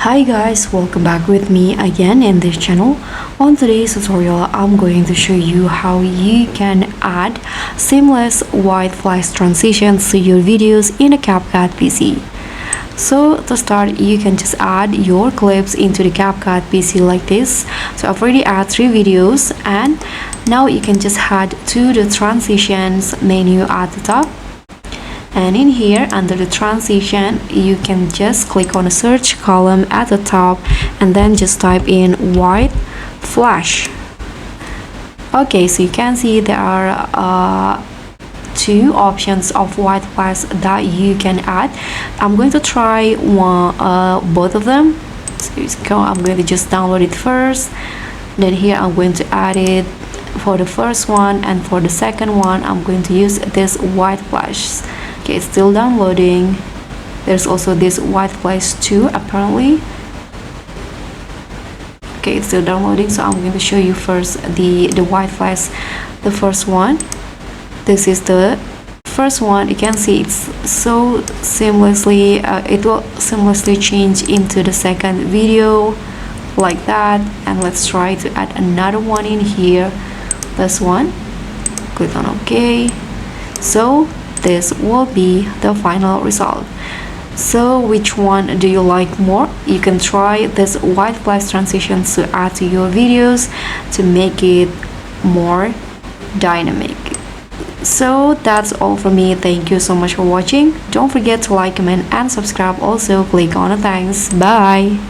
Hi guys, welcome back with me again in this channel. On today's tutorial, I'm going to show you how you can add seamless white flash transitions to your videos in a CapCut PC. So to start, you can just add your clips into the CapCut PC like this. So I've already added 3 videos, and now you can just head to the transitions menu at the top. And in here under the transition, you can just click on the search column at the top and then just type in white flash. Okay, so you can see there are 2 options of white flash that you can add. I'm going to try both of them. So I'm going to just download it first, then here I'm going to add it for the first one, and for the second one I'm going to use this white flash. Okay, it's still downloading. There's also this white flash too, apparently. Okay, it's still downloading, so I'm going to show you first the white flash, the first one. This is the first one. You can see it's so seamlessly, it will seamlessly change into the second video like that. And let's try to add another one in here. This one, click on OK. So this will be the final result. So which one do you like more? You can try this white flash transitions to add to your videos to make it more dynamic. So that's all from me. Thank you so much for watching. Don't forget to like, comment and subscribe. Also click on the thanks. Bye.